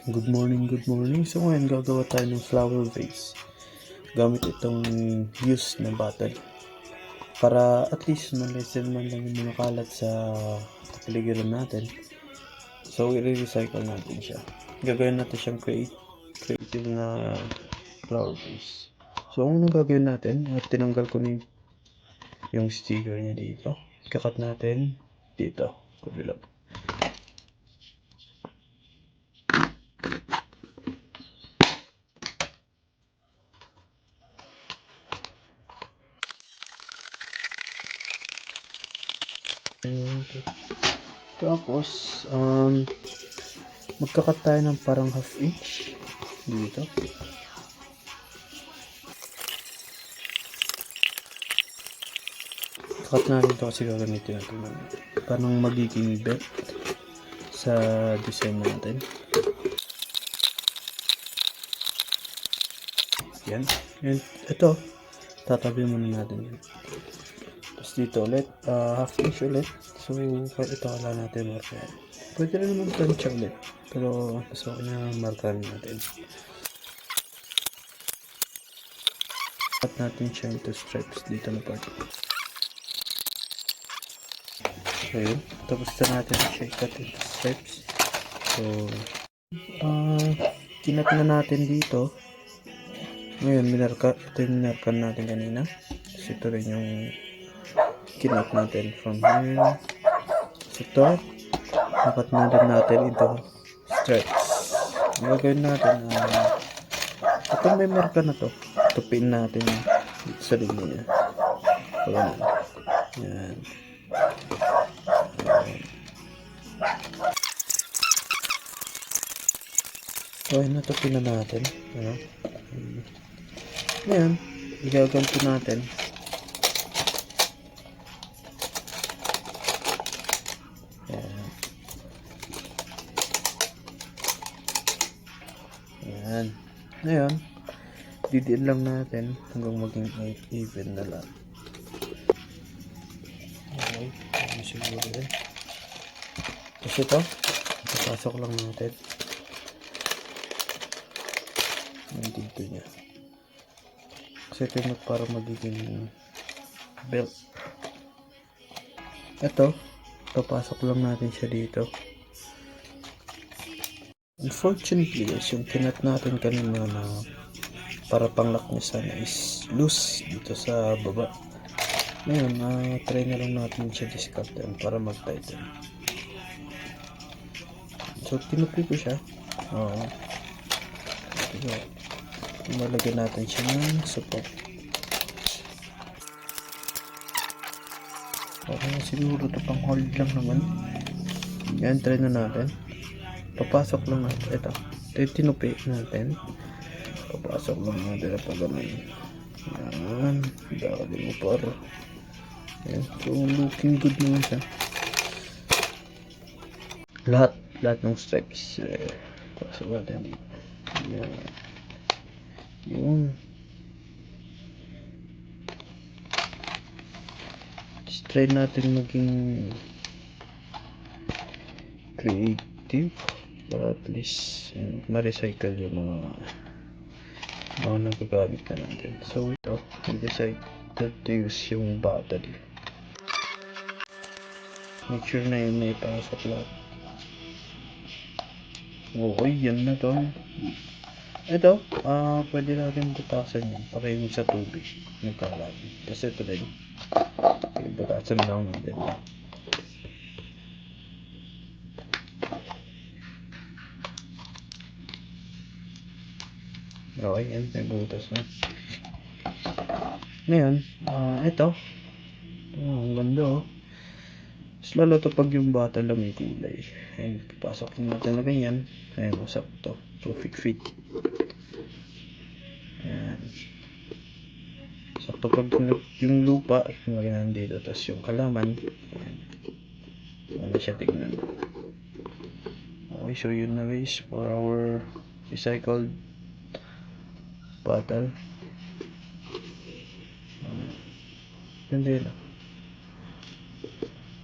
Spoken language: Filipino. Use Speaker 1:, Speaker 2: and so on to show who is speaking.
Speaker 1: Good morning, good morning. So ngayon gagawa tayo ng flower vase gamit itong used na bottle para at least ma-lessen man lang yung mga kalat sa kapaligiran natin. So i-recycle natin siya. Gagawin natin siyang creative na flower vase. So ang unang gagawin natin, tinanggal ko na yung sticker niya dito. Kakat natin dito. Kabila. Tapos, magkakat tayo ng parang half inch dito. Kakat natin ito kasi gagamitin natin parang magiging belt sa design natin. Yan. And ito, tatabi muna natin yan. Tapos dito ulit, half inch ulit. So, kahit ito wala natin markahan. Pwede rin naman plancha ulit. Pero, mas okay na markahan natin. Cut natin siya into stripes dito na part. Okay. Tapos ito natin siya i-cut into stripes. So, kinat na natin dito. Ngayon, ito yung minarkan natin kanina. Tapos ito rin yung kinat natin from here. So, ito, nakat na rin natin into stripes. Ang gagawin natin, itong may marka na to, tupin natin dito sa linya niya. Ayan. Yan. Okay, natupin na natin. Ayan, igaganto natin. Ayan. Ayan. Ngayon, didiin lang natin hanggang maging even na lang. Okay, siguro rin. Tapos ito, papasok lang natin. Dito niya. Kasi ito yung para magiging belt. Ito, papasok lang natin siya dito. Unfortunately, yung kinat natin kanina na para panglock niya sana is loose dito sa baba. Ngayon, try na lang natin siya discardin para mag-tighten. So, tinupi ko siya. Malagyan natin siya ng support. Okay, siguro ito pang hold lang naman. Yan, try na natin. Papasok lang natin. Ito yung tinupi natin. Papasok lang natin na pag ganun. Yan, dali mo para. Yan, so looking good naman siya. Lahat ng stripes. Pasok natin dito. Yan. Yun. Just try natin maging creative para at least ma-recycle yung mga nagagamit na natin. So ito, i-decide to use yung battery. Make sure na yun na ipasok lahat. Okay, yan na to. Ito, pwede natin butasan yan para yung sa tubig nagkalat. Kasi ito din, butasan lang natin. Okay, yan, may butas na. Ngayon, ito, ang ganda mas lalo to pag yung bottle lang may kulay. Ayun, papasok natin na ganyan. Ayun, usap to, perfect fit. Ayan. Sakto pag yung lupa, magiging dito. Tapos yung halaman, ano siya tignan. Okay, so yun na guys for our recycled bottle. Ganda yun.